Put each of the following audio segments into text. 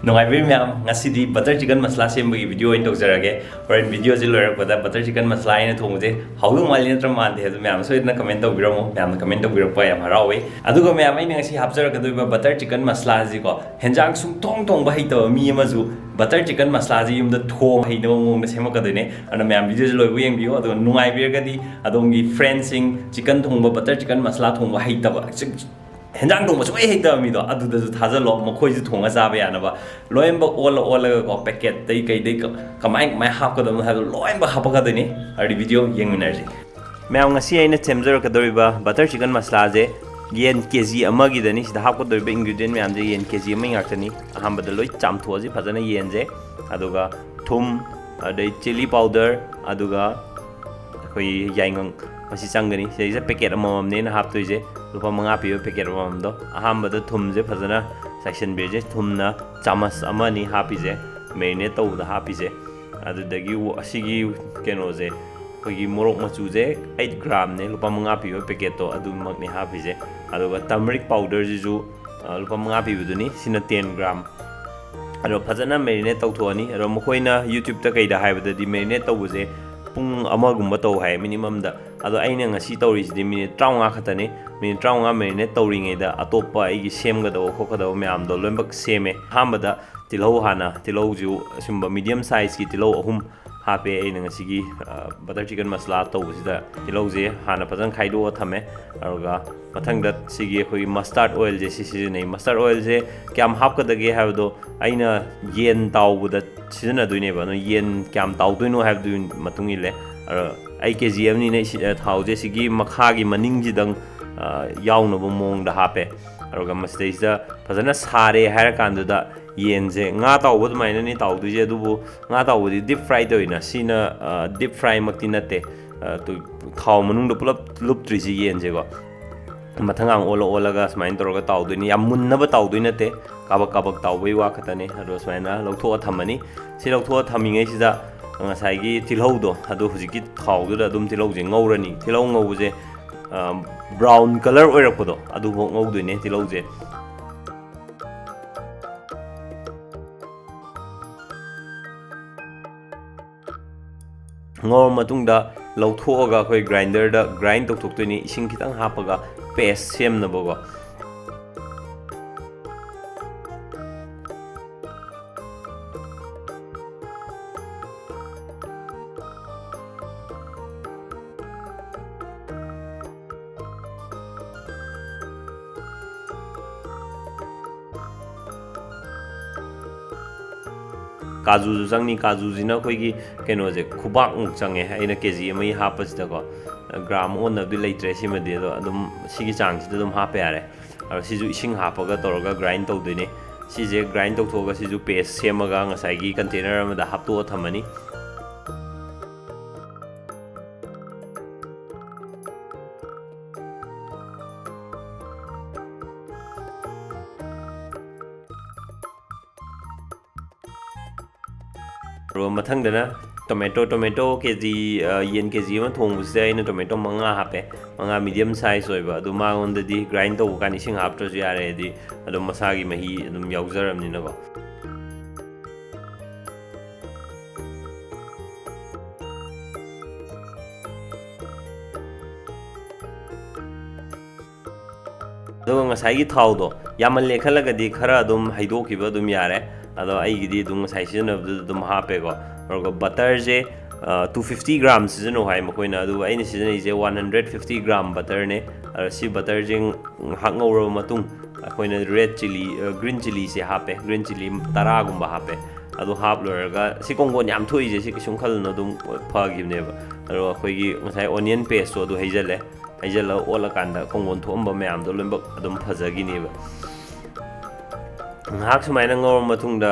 ꯅꯨꯡꯉꯥꯏꯕꯤ ꯃꯌꯥꯝ ꯉꯁꯤꯗꯤ butter chicken ꯃꯁꯂꯥ ꯁꯦꯝꯕꯒꯤ ꯚꯤꯗꯤꯑꯣ ꯑꯣꯏꯅ ꯇꯧꯖꯔꯒꯦ ꯍꯣꯔꯦꯟ ꯚꯤꯗꯤꯑꯣꯁꯤ ꯂꯣꯏꯔꯛꯄꯗ ꯕꯇꯔ ꯆꯤꯀꯟ ꯃꯁꯂꯥ ꯑꯩꯅ ꯊꯣꯡꯕꯁꯦ ꯍꯥꯎꯗꯧ ꯃꯥꯜꯂꯤ ꯅꯠꯇ꯭ꯔ ꯃꯥꯟꯗꯦ ꯑꯗꯨ ꯃꯌꯥꯝ ꯁꯣꯏꯗꯅ ꯀꯃꯦꯟ ꯇꯧꯕꯤꯔꯝꯃꯨ ꯃꯌꯥꯝꯅ ꯀꯃꯦꯟ ꯇꯧꯕꯤꯔꯛꯄ ꯌꯥꯝ ꯍꯔꯥꯎꯏ ꯑꯗꯨꯒ ꯃꯌꯥꯝ ꯑꯩꯅ ꯉꯁꯤ ꯍꯥꯞꯆꯔꯛꯀꯗꯣꯏꯕ ꯕꯇꯔ ꯆꯤꯀꯟ ꯃꯁꯂꯥꯁꯤꯀꯣ ꯍꯦꯟꯖꯥꯡ ꯁꯨꯡꯊꯣꯡ ꯊꯣꯡꯕ ꯍꯩꯇꯕ ꯃꯤ ꯑꯃꯁꯨ ꯕꯇꯔ ꯆꯤꯀꯟ ꯃꯁꯂꯥꯁꯤ ꯌꯨꯝꯗ ꯊꯣꯡ ꯍꯩꯅꯕ ꯃꯑꯣꯡꯗ ꯁꯦꯝꯃꯛꯀꯗꯣꯏꯅꯦ ꯑꯗꯨꯅ ꯃꯌꯥꯝ ꯚꯤꯗꯤꯑꯣꯁꯤ ꯂꯣꯏꯕ ꯌꯦꯡꯕꯤꯌꯨ ꯑꯗꯨꯒ ꯅꯨꯡꯉꯥꯏꯕꯤꯔꯒꯗꯤ ꯑꯗꯣꯝꯒꯤ ꯐ꯭ꯔꯦꯟꯁꯤꯡ ꯆꯤꯀꯟ ꯊꯣꯡꯕ ꯕꯇꯔ ꯆꯤꯀꯟ ꯃꯁꯂꯥ ꯊꯣꯡꯕ ꯍꯩꯇꯕ ꯍꯦꯟꯖꯥꯡ ꯊꯣꯡꯕ ꯁꯨꯡꯍꯩ ꯍꯩꯇꯕ ꯃꯤꯗꯣ ꯑꯗꯨꯗꯁꯨ ꯊꯥꯖꯜꯂꯣ ꯃꯈꯣꯏꯁꯨ ꯊꯣꯡꯉ ꯆꯥꯕ ꯌꯥꯅꯕ ꯂꯣꯏꯅꯃꯛ ꯑꯣꯜꯂꯒꯀꯣ ꯄꯦꯀꯦꯠꯇꯩ ꯀꯩꯗꯩ ꯀꯃꯥꯏ ꯍꯥꯞꯀꯗꯕꯅꯣ ꯍꯥꯏꯕꯗꯣ ꯂꯣꯏꯅꯃꯛ ꯍꯥꯞꯄꯛꯀꯗꯣꯏꯅꯤ ꯑꯗꯨꯗꯤ ꯚꯤꯗꯤꯑꯣ ꯌꯦꯡꯃꯤꯟꯅꯔꯁꯤ ꯃꯌꯥꯝ ꯉꯁꯤ ꯑꯩꯅ ꯁꯦꯝꯖꯔꯛꯀꯗꯧꯔꯤꯕ ꯕꯇꯔ ꯆꯤꯀꯟ ꯃꯁꯂꯥꯁꯦ ꯌꯦꯟ ꯀꯦꯖꯤ ꯑꯃꯒꯤꯗꯅꯤ ꯁꯤꯗ ꯍꯥꯞꯀꯗꯧꯔꯤꯕ ꯏꯟꯒ꯭ꯔꯤꯗꯤꯌꯦꯟ ꯃꯌꯥꯝꯁꯦ ꯌꯦꯟ ꯀꯦꯖꯤ ꯑꯃꯒꯤ ꯉꯥꯛꯇꯅꯤ ꯑꯍꯥꯟꯕꯗ ꯂꯣꯏ ꯆꯥꯝꯊꯣꯛꯑꯁꯤ ꯐꯖꯅ ꯌꯦꯟꯁꯦ ꯑꯗꯨꯒ ꯊꯨꯝ ꯑꯗꯩ ꯆꯤꯂꯤ ꯄꯥꯎꯗꯔ ꯑꯗꯨꯒ ꯑꯩꯈꯣꯏ ꯌꯥꯏꯉꯪ ꯃꯁꯤ ꯆꯪꯒꯅꯤ ꯁꯤꯗꯩꯁꯤꯗ ꯄꯦꯀꯦꯠ ꯑꯃꯃꯝꯅꯦꯅ ꯍꯥꯞꯇꯣꯏꯁꯦ ꯂꯨꯄꯥ 5 ꯄꯤꯕ ꯄꯦꯀꯦꯠ ꯑꯃꯃꯝꯗꯣ ꯑꯍꯥꯟꯕꯗ ꯊꯨꯝꯁꯦ ꯐꯖꯅ ꯆꯥꯏꯁꯤꯟꯕꯤꯔꯁꯦ ꯊꯨꯝꯅ ꯆꯥꯃꯁ ꯑꯃꯅꯤ ꯍꯥꯞꯄꯤꯁꯦ ꯃꯦꯔꯤꯅꯦꯠ ꯇꯧꯕꯗ ꯍꯥꯞꯄꯤꯁꯦ ꯑꯗꯨꯗꯒꯤ ꯑꯁꯤꯒꯤ ꯀꯩꯅꯣꯁꯦ ꯑꯩꯈꯣꯏꯒꯤ ꯃꯣꯔꯣꯛ ꯃꯆꯨꯁꯦ 8 ꯒ꯭ꯔꯥꯝꯅꯦ ꯂꯨꯄꯥ 5 ꯄꯤꯕ ꯄꯦꯀꯦꯠꯇꯣ ꯑꯗꯨꯃꯛꯅꯤ ꯍꯥꯞꯄꯤꯁꯦ ꯑꯗꯨꯒ ꯇꯔꯃꯔꯤꯛ ꯄꯥꯎꯗꯔꯁꯤꯁꯨ ꯂꯨꯄꯥ 5 ꯄꯤꯕꯗꯨꯅꯤ ꯁꯤꯅ 10 ꯒ꯭ꯔꯥꯝ ꯑꯗꯣ ꯐꯖꯅ ꯃꯦꯔꯤꯅꯦꯠ ꯇꯧꯊꯣꯛꯑꯅꯤ ꯑꯗꯣ ꯃꯈꯣꯏꯅ ꯌꯨꯇ꯭ꯌꯨꯕꯇ ꯀꯩꯗ ꯍꯥꯏꯕꯗꯗꯤ ꯃꯦꯔꯤꯅꯦꯠ ꯇꯧꯕꯁꯦ ꯄꯨꯡ ꯑꯃꯒꯨꯝꯕ ꯇꯧ ꯍꯥꯏ ꯃꯤꯅꯤꯃꯝꯗ ꯑꯗꯣ ꯑꯩꯅ ꯉꯁꯤ ꯇꯧꯔꯤꯁꯤꯗꯤ ꯃꯤꯅꯤꯠ 35 ꯈꯛꯇꯅꯤ ꯃꯤꯅꯤꯠ 35 ꯃꯦꯔꯤꯅꯦꯠ ꯇꯧꯔꯤꯉꯩꯗ ꯑꯇꯣꯞꯄ ꯑꯩꯒꯤ ꯁꯦꯝꯒꯗꯕ ꯈꯣꯠꯀꯗꯕ ꯃꯌꯥꯝꯗꯣ ꯂꯣꯏꯅꯃꯛ ꯁꯦꯝꯃꯦ ꯑꯍꯥꯟꯕꯗ ꯇꯤꯜꯍꯧ ꯍꯥꯟꯅ ꯇꯤꯜꯍꯧꯁꯨ ꯑꯁꯨꯝꯕ ꯃꯤꯗꯤꯌꯝ ꯁꯥꯏꯖꯀꯤ ꯇꯤꯜꯍꯧ 3 ꯍꯥꯞꯄꯦ ꯑꯩꯅ ꯉꯁꯤꯒꯤ ꯕꯇꯔ ꯆꯤꯀꯟ ꯃꯁꯂꯥ ꯇꯧꯕꯁꯤꯗ ꯇꯤꯜꯍꯧꯁꯦ ꯍꯥꯟꯅ ꯐꯖꯅ ꯈꯥꯏꯗꯣꯛꯑ ꯊꯝꯃꯦ ꯑꯗꯨꯒ ꯃꯊꯪꯗ ꯁꯤꯒꯤ ꯑꯩꯈꯣꯏꯒꯤ ꯃꯁꯇꯥꯔꯗ ꯑꯣꯏꯜꯁꯦ ꯁꯤ ꯁꯤꯖꯤꯟꯅꯩ ꯃꯁꯇꯥꯔꯗ ꯑꯣꯏꯜꯁꯦ ꯀꯌꯥꯝ ꯍꯥꯞꯀꯗꯒꯦ ꯍꯥꯏꯕꯗꯣ ꯑꯩꯅ ꯌꯦꯟ ꯇꯥꯎꯕꯗ ꯁꯤꯖꯤꯟꯅꯗꯣꯏꯅꯦꯕ ꯑꯗꯨ ꯌꯦꯟ ꯀꯌꯥꯝ ꯇꯥꯎꯗꯣꯏꯅꯣ ꯍꯥꯏꯕꯗꯨꯒꯤ ꯃꯇꯨꯡ ꯏꯜꯂꯦ ꯑꯗꯣ ꯑꯩ ꯀꯦꯖꯤ ꯑꯃꯅꯤꯅ ꯊꯥꯎꯁꯦ ꯁꯤꯒꯤ ꯃꯈꯥꯒꯤ ꯃꯅꯤꯡꯁꯤꯗꯪ ꯌꯥꯎꯅꯕ ꯃꯑꯣꯡꯗ ꯍꯥꯞꯄꯦ ꯑꯗꯨꯒ ꯃꯁꯤꯗꯩꯁꯤꯗ ꯐꯖꯅ ꯁꯥꯔꯦ ꯍꯥꯏꯔꯀꯥꯟꯗꯨꯗ ꯌꯦꯟꯁꯦ ꯉꯥ ꯇꯥꯎꯕ ꯑꯗꯨꯃꯥꯏꯅꯅꯤ ꯇꯥꯎꯗꯣꯏꯁꯦ ꯑꯗꯨꯕꯨ ꯉꯥ ꯇꯥꯎꯕꯗꯤ ꯗꯤꯞ ꯐ꯭ꯔꯥꯏ ꯇꯧꯋꯤꯅ ꯁꯤꯅ ꯗꯤꯞ ꯐ꯭ꯔꯥꯏꯃꯛꯇꯤ ꯅꯠꯇꯦ ꯊꯥꯎ ꯃꯅꯨꯡꯗ ꯄꯨꯂꯞ ꯂꯨꯞꯇ꯭ꯔꯤꯁꯤ ꯌꯦꯟꯁꯦꯀꯣ ꯃꯊꯪ ꯑꯣꯜꯂꯒ ꯁꯨꯃꯥꯏꯅ ꯇꯧꯔꯒ ꯇꯥꯎꯗꯣꯏꯅꯤ ꯌꯥꯝ ꯃꯨꯟꯅꯕ ꯇꯥꯎꯗꯣꯏ ꯅꯠꯇꯦ ꯀꯥꯕꯛ ꯀꯥꯕꯛ ꯇꯥꯎꯕꯩ ꯋꯥ ꯈꯛꯇꯅꯤ ꯑꯗꯣ ꯁꯨꯃꯥꯏꯅ ꯂꯧꯊꯣꯛꯑ ꯊꯝꯃꯅꯤ ꯁꯤ ꯂꯧꯊꯣꯛꯑ ꯊꯝꯃꯤꯉꯩꯁꯤꯗ ꯉꯁꯥꯏꯒꯤ ꯇꯤꯜꯍꯧꯗꯣ ꯑꯗꯨ ꯍꯧꯖꯤꯛꯀꯤ ꯊꯥꯎꯗꯨꯗ ꯑꯗꯨꯝ ꯇꯤꯜꯍꯧꯁꯦ ꯉꯧꯔꯅꯤ ꯇꯤꯜꯍꯧ ꯉꯧꯕꯁꯦ ꯕ꯭ꯔꯥꯎꯟ ꯀꯂꯔ ꯑꯣꯏꯔꯛꯄꯗꯣ ꯑꯗꯨꯐꯥꯎ ꯉꯧꯗꯣꯏꯅꯦ ꯇꯤꯜꯍꯧꯁꯦ ꯉꯧꯔ ꯃꯇꯨꯡꯗ ꯂꯧꯊꯣꯛꯑꯒ ꯑꯩꯈꯣꯏ ꯒ꯭ꯔꯥꯏꯟꯗꯔꯗ ꯒ꯭ꯔꯥꯏꯟ ꯇꯧꯊꯣꯛꯇꯣꯏꯅꯤ ꯏꯁꯤꯡ ꯈꯤꯇꯪ ꯍꯥꯞꯄꯒ ꯄꯦꯁ ꯁꯦꯝꯅꯕꯀꯣ ꯀꯥꯖꯨꯁꯨ ꯆꯪꯅꯤ ꯀꯥꯖꯨꯁꯤꯅ ꯑꯩꯈꯣꯏꯒꯤ ꯀꯩꯅꯣꯁꯦ ꯈꯨꯕꯥꯛꯃꯨꯛ ꯆꯪꯉꯦ ꯑꯩꯅ ꯀꯦꯖꯤ ꯑꯃꯒꯤ ꯍꯥꯞꯄꯁꯤꯗꯀꯣ ꯒ꯭ꯔꯥꯝ ꯑꯣꯟꯅꯕꯗꯤ ꯂꯩꯇ꯭ꯔꯦ ꯁꯤꯃꯗꯤ ꯑꯗꯣ ꯑꯗꯨꯝ ꯁꯤꯒꯤ ꯆꯥꯡꯁꯤꯗ ꯑꯗꯨꯝ ꯍꯥꯞꯄ ꯌꯥꯔꯦ ꯑꯗꯣ ꯁꯤꯁꯨ ꯏꯁꯤꯡ ꯍꯥꯞꯄꯒ ꯇꯧꯔꯒ ꯒ꯭ꯔꯥꯏꯟ ꯇꯧꯗꯣꯏꯅꯦ ꯁꯤꯁꯦ ꯒ꯭ꯔꯥꯏꯟ ꯇꯧꯊꯣꯛꯑꯒ ꯁꯤꯁꯨ ꯄꯦꯁ ꯁꯦꯝꯃꯒ ꯉꯁꯥꯏꯒꯤ ꯀꯟꯇꯦꯅꯔ ꯑꯃꯗ ꯍꯥꯞꯇꯣꯛꯑ ꯊꯝꯃꯅꯤ ꯑꯗꯨꯒ ꯃꯊꯪꯗꯅ ꯇꯣꯃꯦꯇꯣ ꯀꯦꯖꯤ ꯌꯦꯟ ꯀꯦꯖꯤ ꯑꯃ ꯊꯣꯡꯕꯁꯤꯗ ꯑꯩꯅ ꯇꯣꯃꯦꯇꯣ 5 ꯍꯥꯞꯄꯦ 5 ꯃꯤꯗꯤꯌꯝ ꯁꯥꯏꯖ ꯑꯣꯏꯕ ꯑꯗꯨ ꯃꯉꯣꯟꯗꯗꯤ ꯒ꯭ꯔꯥꯏꯟ ꯇꯧꯕ ꯀꯥꯟꯗ ꯏꯁꯤꯡ ꯍꯥꯞꯇ꯭ꯔꯁꯨ ꯌꯥꯔꯦ ꯍꯥꯏꯗꯤ ꯑꯗꯨꯝ ꯃꯁꯥꯒꯤ ꯃꯍꯤ ꯑꯗꯨꯝ ꯌꯥꯎꯖꯔꯕꯅꯤꯅꯀꯣ ꯑꯗꯨꯒ ꯉꯁꯥꯏꯒꯤ ꯊꯥꯎꯗꯣ ꯌꯥꯝꯃꯜꯂꯦ ꯈꯜꯂꯒꯗꯤ ꯈꯔ ꯑꯗꯨꯝ ꯍꯩꯗꯣꯛꯈꯤꯕ ꯑꯗꯨꯝ ꯌꯥꯔꯦ ꯑꯗꯣ ꯑꯩꯒꯤꯗꯤ ꯑꯗꯨꯝ ꯉꯁꯥꯏ ꯁꯤꯖꯤꯟꯅꯕꯗꯨꯗ ꯑꯗꯨꯝ ꯍꯥꯞꯄꯦꯀꯣ ꯑꯗꯨꯒ ꯕꯇꯔꯁꯦ 250 ꯒ꯭ꯔꯥꯝ ꯁꯤꯖꯤꯟꯅꯧ ꯍꯥꯏ ꯃꯈꯣꯏꯅ ꯑꯗꯨꯒ ꯑꯩꯅ ꯁꯤꯖꯤꯟꯅꯔꯤꯁꯦ 150 ꯒ꯭ꯔꯥꯝ ꯕꯇꯔꯅꯦ ꯑꯗꯣ ꯁꯤ ꯕꯇꯔꯁꯦ ꯉꯥꯏꯍꯥꯛ ꯉꯧꯔꯕ ꯃꯇꯨꯡ ꯑꯩꯈꯣꯏꯅ ꯔꯦꯗ ꯆꯤꯂꯤ ꯒ꯭ꯔꯤꯟ ꯆꯤꯂꯤꯁꯦ ꯍꯥꯞꯄꯦ ꯒ꯭ꯔꯤꯟ ꯆꯤꯂꯤ 10ꯒꯨꯝꯕ ꯍꯥꯞꯄꯦ ꯑꯗꯨ ꯍꯥꯞ ꯂꯣꯏꯔꯒ ꯁꯤ ꯀꯣꯡꯒꯣꯟ ꯌꯥꯝ ꯊꯣꯛꯏꯁꯦ ꯁꯤ ꯀꯩꯁꯨꯝ ꯈꯜꯂꯨꯅꯨ ꯑꯗꯨꯝ ꯐꯈꯤꯕꯅꯦꯕ ꯑꯗꯣ ꯑꯩꯈꯣꯏꯒꯤ ꯉꯁꯥꯏ ꯑꯣꯅꯤꯌꯟ ꯄꯦꯁꯇꯣ ꯑꯗꯨ ꯍꯩꯖꯤꯜꯂꯒ ꯑꯣꯠꯂꯀꯥꯟꯗ ꯀꯣꯡꯒꯣꯟ ꯊꯣꯛꯑꯝꯕ ꯃꯌꯥꯝꯗꯣ ꯂꯣꯏꯅꯃꯛ ꯑꯗꯨꯝ ꯐꯖꯈꯤꯅꯦꯕ ꯉꯥꯏꯍꯥꯛ ꯁꯨꯃꯥꯏꯅ ꯉꯧꯔꯕ ꯃꯇꯨꯡꯗ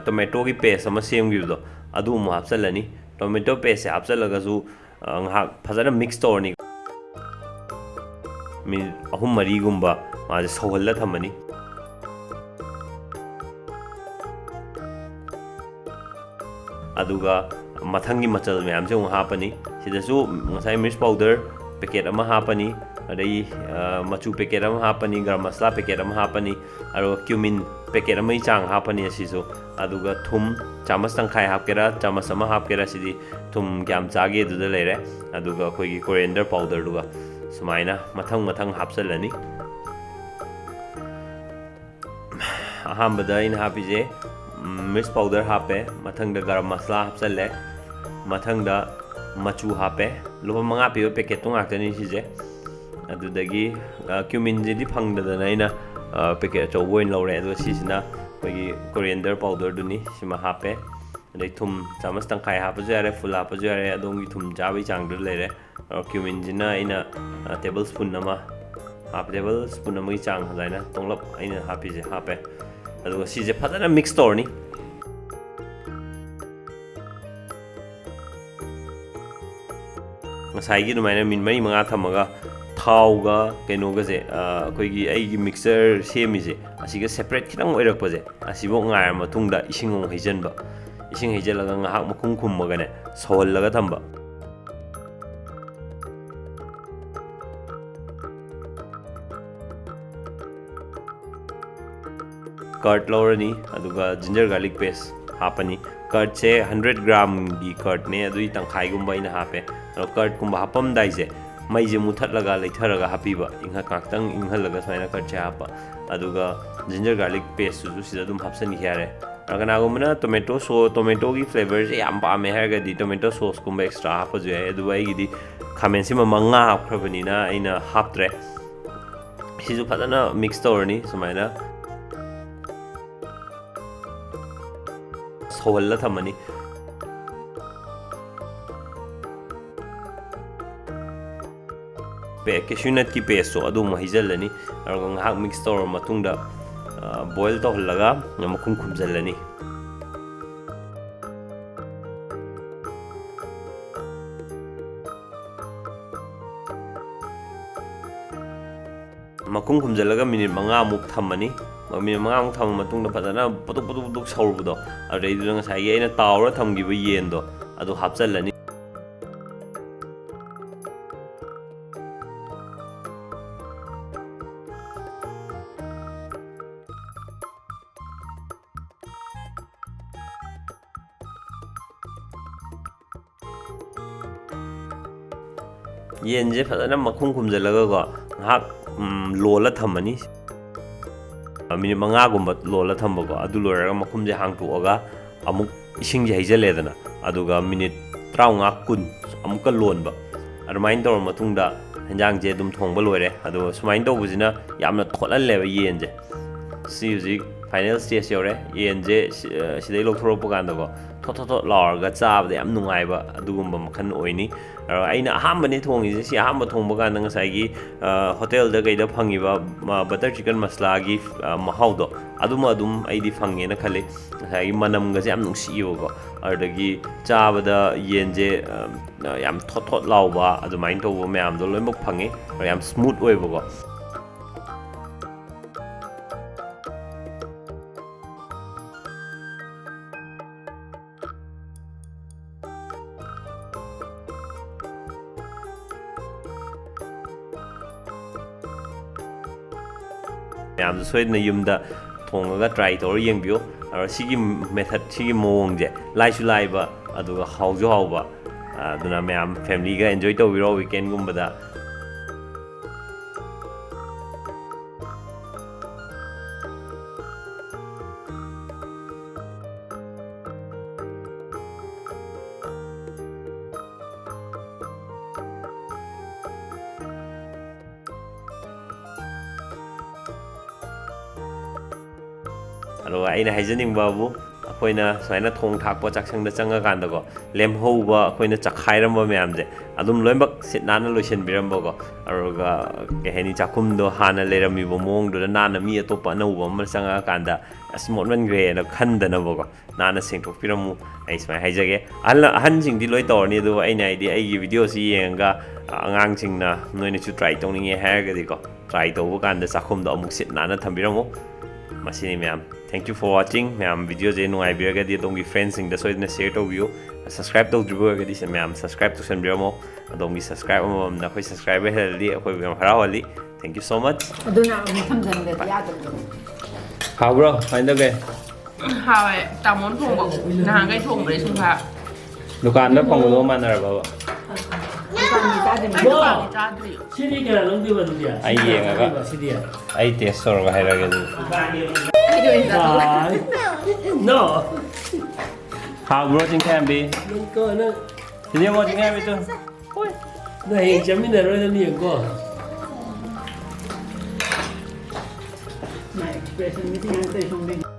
ꯇꯣꯃꯦꯇꯣꯒꯤ ꯄꯦꯁ ꯑꯃ ꯁꯦꯝꯈꯤꯕꯗꯣ ꯑꯗꯨ ꯑꯃꯨꯛ ꯍꯥꯞꯆꯤꯜꯂꯅꯤ ꯇꯣꯃꯦꯇꯣ ꯄꯦꯁꯁꯦ ꯍꯥꯞꯆꯤꯜꯂꯒꯁꯨ ꯉꯥꯏꯍꯥꯛ ꯐꯖꯅ ꯃꯤꯛꯁ ꯇꯧꯔꯅꯤ ꯃꯤꯅꯤꯠ 3-4ꯒꯨꯝꯕ ꯃꯥꯁꯦ ꯁꯧꯍꯜꯂ ꯊꯝꯃꯅꯤ ꯑꯗꯨꯒ ꯃꯊꯪꯒꯤ ꯃꯆꯜ ꯃꯌꯥꯝꯁꯦ ꯑꯃꯨꯛ ꯍꯥꯞꯄꯅꯤ ꯁꯤꯗꯁꯨ ꯉꯁꯥꯏ ꯃꯤꯔꯆ ꯄꯥꯎꯗꯔ ꯄꯦꯀꯦꯠ ꯑꯃ ꯍꯥꯞꯄꯅꯤ adai machu packet am hapani garam masala packet am hapani aro cumin packet am chang hapani asisu aduga thum chamas tangkhai hapkera chamas ama hapkera sidi thum gyam chage du da lere aduga khoi gi coriander powder duga sumaina mathang mathang hapsalani ahambada in hapije mix powder hape mathang da garam masala hapsale mathang da machu hape lupa manga piyo packet tung aktani sije adudagi cumin jidi phangdadana ina packet chawboin lawre adu sisina khoi coriander powder duni sima hape adai thum chamas tangkai hapaju yare full hapaju yare adongi thum jabi changdur lere cumin jina ina tablespoon nama half tablespoon nama chang hadaina tonglap aina hapije hape aduga sije phadana mix torni ngasai dumaina min mari manga thamaga thauga kenoga je koigi aigi mixer semi je asiga separate kitang oirak paje asibo ngai matungda ising ong hijanba ising hijalaga ngahak makhum khummaga ne sohollaga thamba curd lorani aduga ginger garlic paste hapani curd se 100 gram gi curd ne adui tangkhai gumba ina hape aro curd kumba hapam dai je mai je muthatlaga leitharaga hapiba ingha kaktang inghalaga saina curd che hapa aduga ginger garlic paste su sida dum hapsani hiare ragana gumna tomato gi flavor je yam pa me haga di tomato sauce kumba extra hapa je adu ai gi di khamen sima manga hapkhrabani na ina haptre sisu phadana mix torni sumaina sohalla thamani cashew nut ki paste so adu mahijallani aro ngahak mix tor matungda boil to hollaga makhum khumjallani makhum khumjallaga minute 5 muk thamani minute 5 muk tham matungda padana putuk saurbudo adai ngasai aina tawra thamgiba yendo adu hapchallani yenje phadana makhum khumjalaga go ngahak lola thamani minute 5 gumba lola thamba go adu loraga makhum je hangtuaga amuk ising je haijaledana aduga minute 35 kun amuka lonba armain tor matungda henjang je dum thongba loire adu sumain tobujina yamna tholaleba yenje si uji final stage yore yenje sidai lokthorok paganda go thot laurga chaabda yam nungaiba adugumba makhan oini aina ahambani thongi si ahamba thongba ganda ngasai gi hotel da gaida phangiba butter chicken masala gi mahaudo adum aidi phange na khale ngasai gi manam ga yam nungsiyo go ardagi chaabada yenje yam thot lauba adumain tobo mayam do loimok phange yam smooth oiba go yam soidna yumda thongaga try tor yengbio aro sigi method sigi mowong je laisu laiba aduga haujo hauba aduna mayam family ga enjoy to biro weekend gumbada aro aina haijaning babu akoina saina thong thakpa chaksang da changa kanda go lem hoba akoina chakhairam ba mayam je adum loimbak sitnana loisen biramba go aro ga keheni chakum do hana lerami bo mong do nana mi atopa na uba ma changa kanda asmot man gre na khanda na bo go nana sengthok piramu ai smai haijage ahan jing di loi torni do aina idi ai gi video si yenga angang jing na noina chu try tongninge haga di go try to bo kanda chakum do amuk sitnana thambiramu masini ma'am thank you for watching ma'am video je nungai biraga di adom gi friends sing da soidna share to view subscribe to dribo ga di ma'am subscribe to send biramo adom gi subscribe ma'am na khoi subscribe helli khoi ma'am harawali thank you so much aduna thamjan de yadam how bro find the way how ai tamon thong bok nang gai thong bai sung pha dukan da phong lo manara ba CD cái là lông tiêu vào gì à? Ai yên à các? CD à? Ai test rồi hay là cái gì? No. How bro chính em đi? Lông cơ nó. Thì như một chính em đi thôi. Này chấm như này rồi làm gì cơ? Này, expression meeting ang tay song